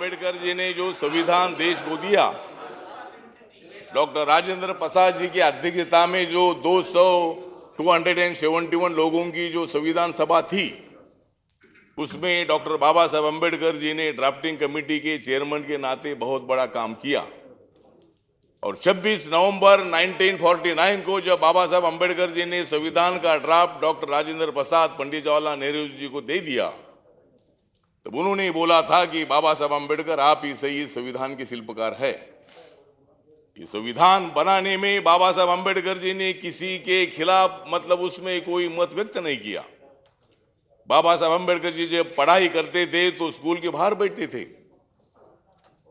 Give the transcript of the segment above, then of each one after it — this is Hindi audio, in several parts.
अंबेडकर जी ने जो संविधान देश को दिया, डॉक्टर राजेंद्र प्रसाद जी की अध्यक्षता में जो 271 लोगों की जो संविधान सभा थी, उसमें डॉक्टर बाबा साहब अंबेडकर जी ने ड्राफ्टिंग कमेटी के चेयरमैन के नाते बहुत बड़ा काम किया। और 26 नवंबर 1949 को जब बाबा साहब अंबेडकर जी ने संविधान का ड्राफ्ट डॉक्टर राजेंद्र प्रसाद, पंडित जवाहरलाल नेहरू जी को दे दिया, तब उन्होंने बोला था कि बाबा साहब अंबेडकर आप ही सही संविधान के शिल्पकार है। ये संविधान बनाने में बाबा साहब अंबेडकर जी ने किसी के खिलाफ मतलब उसमें कोई मत व्यक्त नहीं किया। बाबा साहब अंबेडकर जी जब पढ़ाई करते थे तो स्कूल के बाहर बैठते थे।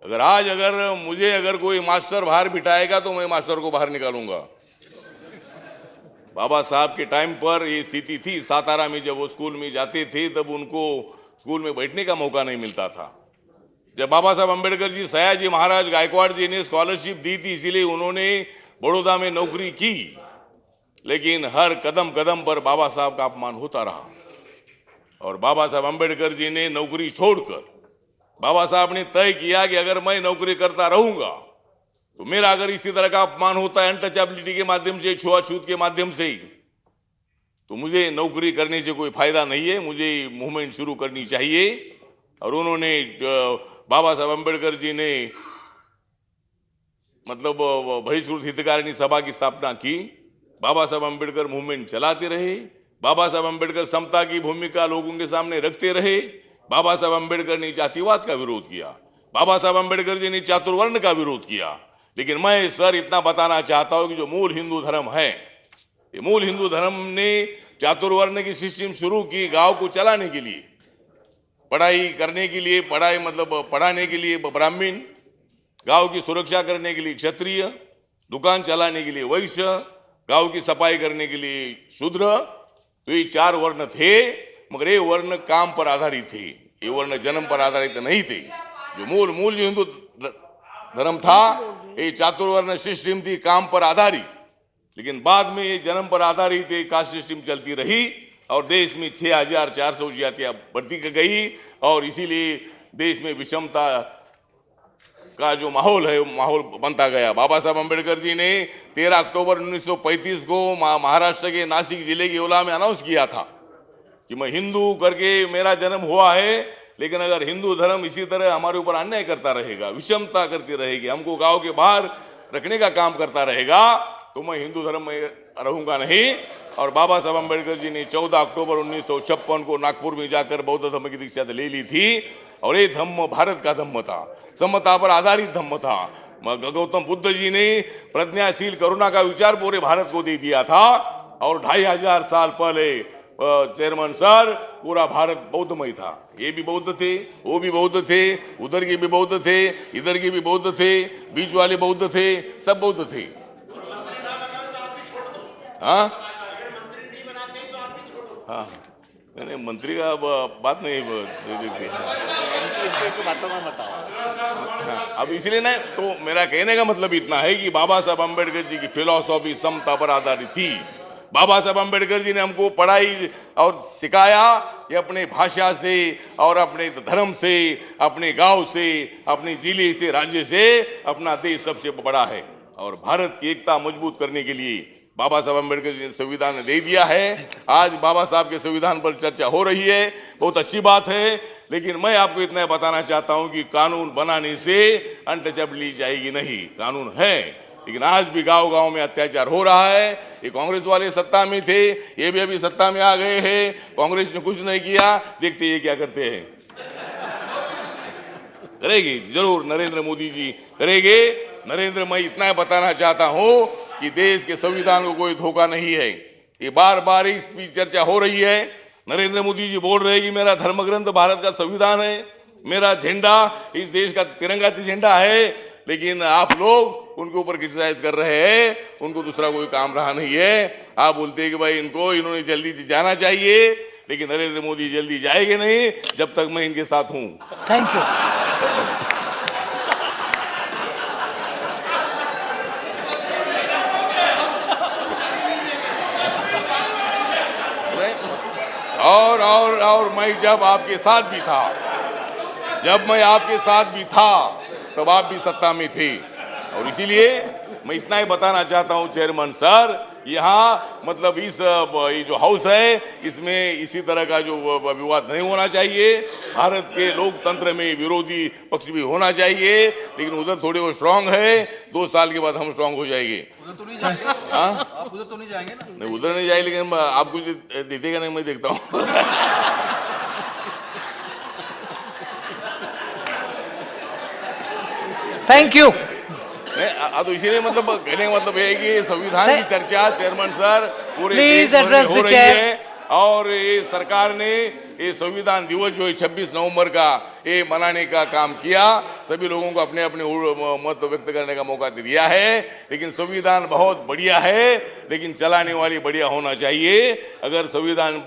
अगर मुझे कोई मास्टर बाहर बिठाएगा तो मैं मास्टर को बाहर निकालूंगा। बाबा साहब के टाइम पर ये स्थिति थी। सातारा में जब वो स्कूल में जाते थे तब उनको स्कूल में बैठने का मौका नहीं मिलता था। जब बाबा साहब अंबेडकर जी सयाजी महाराज गायकवाड़ जी ने स्कॉलरशिप दी थी, इसीलिए उन्होंने बड़ौदा में नौकरी की, लेकिन हर कदम कदम पर बाबा साहब का अपमान होता रहा। और बाबा साहब अंबेडकर जी ने नौकरी छोड़कर बाबा साहब ने तय किया कि अगर मैं नौकरी करता रहूंगा तो मेरा अगर इसी तरह का अपमान होता है अनटचेबिलिटी के माध्यम से, छुआछूत के माध्यम से, तो मुझे नौकरी करने से कोई फायदा नहीं है, मुझे मूवमेंट शुरू करनी चाहिए। और उन्होंने बाबा साहब अंबेडकर जी ने मतलब बहिष्कृत हितकारिणी सभा की स्थापना की। बाबा साहब अंबेडकर मूवमेंट चलाते रहे। बाबा साहब अंबेडकर समता की भूमिका लोगों के सामने रखते रहे। बाबा साहब अंबेडकर ने जातिवाद का विरोध किया। बाबा साहब अंबेडकर जी ने चातुर्वर्ण का विरोध किया। लेकिन मैं सर इतना बताना चाहता हूं कि जो मूल हिंदू धर्म है, ये मूल हिंदू धर्म ने चातुर्वर्ण की सिस्टम शुरू की गांव को चलाने के लिए, पढ़ाई करने के लिए, पढ़ाने के लिए ब्राह्मण, गांव की सुरक्षा करने के लिए क्षत्रिय, दुकान चलाने के लिए वैश्य, गांव की सफाई करने के लिए शूद्र। तो ये 4 वर्ण थे, मगर ये वर्ण काम पर आधारित थे, ये वर्ण जन्म पर आधारित नहीं थे। जो मूल जो हिंदू धर्म था, ये चातुर्वर्ण सिस्टम थी, काम पर आधारित। लेकिन बाद में ये जन्म पर आधारित कास्ट सिस्टम चलती रही और देश में 6400 जातियां बढ़ती गई। और इसीलिए देश में विषमता का जो माहौल है, वो माहौल बनता गया। बाबा साहब अंबेडकर जी ने 13 अक्टूबर 1935 को महाराष्ट्र के नासिक जिले के ओला में अनाउंस किया था कि मैं हिंदू करके मेरा जन्म हुआ है, लेकिन अगर हिंदू धर्म इसी तरह हमारे ऊपर अन्याय करता रहेगा, विषमता करती रहेगी, हमको गांव के बाहर रखने का काम करता रहेगा, तो मैं हिंदू धर्म में रहूंगा नहीं। और बाबा साहब अंबेडकर जी ने 14 अक्टूबर 1956 को नागपुर में जाकर बौद्ध धर्म की दीक्षा ले ली थी। और ये धम्म भारत का धम्म था, समता पर आधारित धम्म था। गौतम बुद्ध जी ने प्रज्ञाशील करुणा का विचार पूरे भारत को दे दिया था। और 2500 साल पहले चेयरमैन सर पूरा भारत बौद्धमय था। ये भी बौद्ध थे, वो भी बौद्ध थे, उधर के भी बौद्ध थे, इधर के भी बौद्ध थे, बीच वाले बौद्ध थे, सब बौद्ध थे। हाँ हाँ, नहीं मंत्री का बात नहीं देखते। अब इसलिए ना, तो मेरा कहने का मतलब इतना है कि बाबा साहब अंबेडकर जी की फिलॉसफी समता पर आधारित थी। बाबा साहब अंबेडकर जी ने हमको पढ़ाई और सिखाया कि अपने भाषा से और अपने धर्म से, अपने गांव से, अपने जिले से, राज्य से अपना देश सबसे बड़ा है। और भारत की एकता मजबूत करने के लिए बाबा साहब अंबेडकर जी ने संविधान दे दिया है। आज बाबा साहब के संविधान पर चर्चा हो रही है, बहुत अच्छी बात है। लेकिन मैं आपको इतना बताना चाहता हूं कि कानून बनाने से अनटचेबिलिटी जाएगी नहीं। कानून है, लेकिन आज भी गांव गांव में अत्याचार हो रहा है। ये कांग्रेस वाले सत्ता में थे, ये भी अभी सत्ता में आ गए हैं, कांग्रेस ने कुछ नहीं किया। देखते ये क्या करते हैं। करेगी जरूर नरेंद्र मोदी जी करेंगे। नरेंद्र, मैं इतना बताना चाहता हूं कि देश के संविधान को कोई धोखा नहीं है। ये बार बार इस पर चर्चा हो रही है। नरेंद्र मोदी जी बोल रहे हैं कि मेरा धर्म ग्रंथ भारत का संविधान है, मेरा झंडा इस देश का तिरंगा झंडा है। लेकिन आप लोग उनके ऊपर क्रिटिसाइज कर रहे हैं, उनको दूसरा कोई काम रहा नहीं है। आप बोलते हैं कि भाई इन्होंने जल्दी जाना चाहिए, लेकिन नरेंद्र मोदी जल्दी जाएंगे नहीं जब तक मैं इनके साथ हूं। Thank you. और मैं जब आपके साथ भी था, जब मैं आपके साथ भी था तब आप भी सत्ता में थे, और इसीलिए मैं इतना ही बताना चाहता हूं चेयरमैन सर, यहाँ मतलब ये जो हाउस है इसमें इसी तरह का जो विवाद नहीं होना चाहिए। भारत के लोकतंत्र में विरोधी पक्ष भी होना चाहिए, लेकिन उधर थोड़े वो स्ट्रांग है, 2 साल के बाद हम स्ट्रांग हो जाएंगे। उधर तो नहीं जाएंगे, आप उधर तो नहीं जाएंगे ना? नहीं, उधर नहीं जाए, लेकिन आप कुछ देखेगा नहीं, मैं देखता हूँ। Thank you. तो इसीलिए मतलब कहने का मतलब है कि संविधान की चर्चा चेयरमैन सर पूरे प्लीज देश भर में एड्रेस हो द रही चेयर। है, और ये सरकार ने ये संविधान दिवस जो है 26 नवंबर का ये मनाने का काम किया। सभी लोगों को अपने अपने मत व्यक्त करने का मौका दिया है, लेकिन संविधान बहुत बढ़िया है, लेकिन चलाने वाली बढ़िया होना चाहिए। अगर संविधान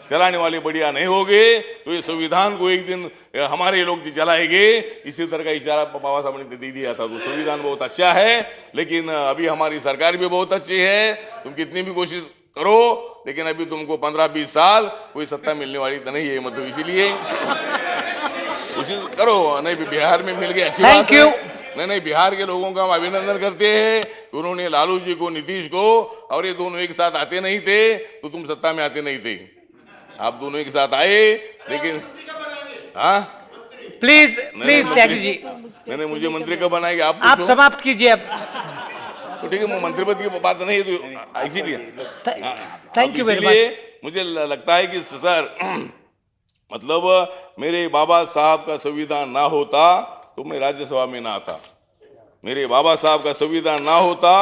चलाने वाले बढ़िया नहीं होंगे तो ये संविधान को एक दिन हमारे लोग चलाएंगे। इसी तरह का इशारा बाबा साहब ने दे दिया था। तो संविधान बहुत अच्छा है, लेकिन अभी हमारी सरकार भी बहुत अच्छी है। तुम कितनी भी कोशिश करो, लेकिन अभी तुमको 15-20 साल कोई सत्ता मिलने वाली तो नहीं है, मतलब इसीलिए कोशिश करो। नहीं, बिहार में मिल गया, अच्छी बात है। नहीं, बिहार के लोगों का हम अभिनंदन करते हैं कि उन्होंने लालू जी को, नीतीश को, और ये दोनों एक साथ आते नहीं थे तो तुम सत्ता में आते नहीं थे। आप दोनों एक साथ आए, लेकिन हाँ प्लीज त्यागी जी, नहीं, मुझे मंत्री कब बनाएंगे आप समाप्त कीजिए अब। तो ठीक है, मंत्री पद की बात नहीं है, तो इसीलिए थैंक यू वेरी मच। मुझे लगता है कि सर मतलब मेरे बाबा साहब का संविधान ना होता तो मैं राज्यसभा में ना आता। मेरे बाबा साहब का संविधान ना होता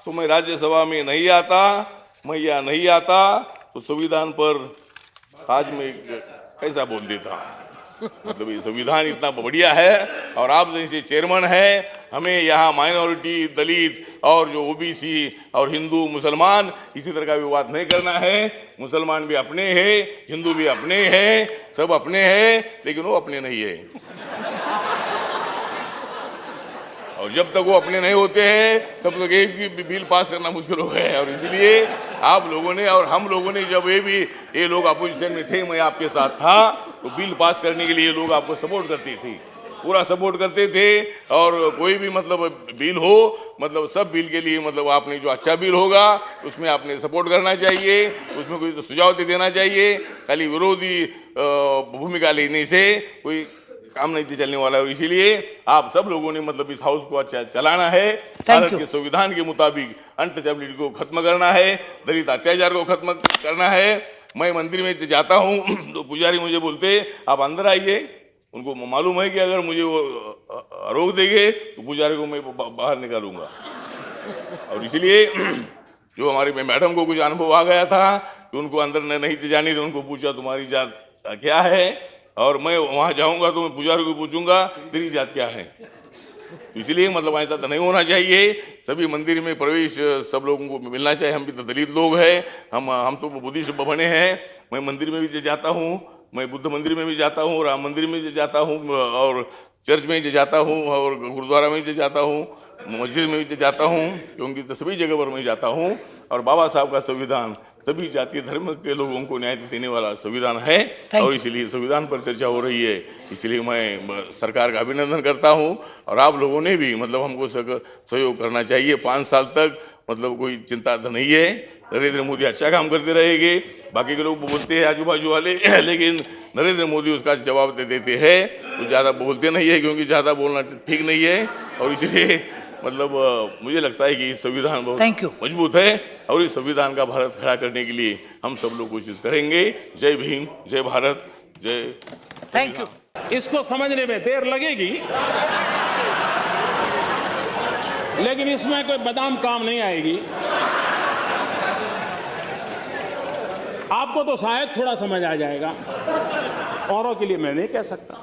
तो मैं राज्यसभा में नहीं आता। मैं यहाँ नहीं आता तो संविधान पर आज मैं कैसा बोल देता। मतलब ये संविधान इतना बढ़िया है, और आप जैसे चेयरमैन है, हमें यहाँ माइनॉरिटी, दलित और जो ओबीसी और हिंदू मुसलमान इसी तरह का विवाद नहीं करना है। मुसलमान भी अपने हैं, हिंदू भी अपने हैं, सब अपने हैं, लेकिन वो अपने नहीं है। और जब तक वो अपने नहीं होते हैं तब तक एक भी बिल पास करना मुश्किल हो गया है। और इसलिए आप लोगों ने और हम लोगों ने, जब ये लोग अपोजिशन में थे, मैं आपके साथ था, तो बिल पास करने के लिए लोग आपको सपोर्ट करते थे, पूरा सपोर्ट करते थे। और कोई भी मतलब बिल हो, मतलब सब बिल के लिए मतलब आपने जो अच्छा बिल होगा उसमें आपने सपोर्ट करना चाहिए, उसमें कोई तो सुझाव देना चाहिए। खाली विरोधी भूमिका लेने से कोई काम नहीं चलने वाला है। और इसीलिए आप सब लोगों ने मतलब इस हाउस को अच्छा चलाना है, भारत के संविधान के मुताबिक अनटचेबिलिटी को खत्म करना है, दलित अत्याचार को खत्म करना है। मैं मंदिर में जाता हूँ तो पुजारी मुझे बोलते आप अंदर आइए। उनको मालूम है कि अगर मुझे वो रोक देंगे तो पुजारी को मैं बाहर निकालूंगा। और इसलिए जो हमारे मैडम को कुछ अनुभव आ गया था कि उनको अंदर नहीं जाने, तो उनको पूछा तुम्हारी जात क्या है, और मैं वहां जाऊंगा तो मैं पुजारी को पूछूंगा तेरी जात क्या है। इसलिए मतलब ऐसा तो नहीं होना चाहिए। सभी मंदिर में प्रवेश सब लोगों को मिलना चाहिए। हम भी तो दलित लोग हैं, हम तो बुद्धिस्ट बने हैं। मैं मंदिर में भी जाता हूँ, मैं बुद्ध मंदिर में भी जाता हूँ, राम मंदिर में जाता हूँ, और चर्च में जाता हूँ, और गुरुद्वारा में जाता हूँ, मस्जिद में भी जाता हूँ, क्योंकि तो सभी जगह पर मैं जाता हूँ। और बाबा साहब का संविधान सभी जाति धर्म के लोगों को न्याय देने वाला संविधान है, और इसलिए संविधान पर चर्चा हो रही है। इसलिए मैं सरकार का अभिनंदन करता हूं, और आप लोगों ने भी मतलब हमको सहयोग करना चाहिए। 5 साल तक मतलब कोई चिंता तो नहीं है। नरेंद्र मोदी अच्छा काम करते रहेंगे। बाकी के लोग बोलते हैं आजू बाजू वाले, लेकिन नरेंद्र मोदी उसका जवाब दे देते हैं। वो ज़्यादा बोलते नहीं है, क्योंकि ज़्यादा बोलना ठीक नहीं है। और इसलिए मतलब मुझे लगता है कि संविधान बहुत मजबूत है, और इस संविधान का भारत खड़ा करने के लिए हम सब लोग कोशिश करेंगे। जय भीम, जय भारत, जय। Thank you. इसको समझने में देर लगेगी, लेकिन इसमें कोई बादाम काम नहीं आएगी। आपको तो शायद थोड़ा समझ आ जाएगा, औरों के लिए मैं नहीं कह सकता।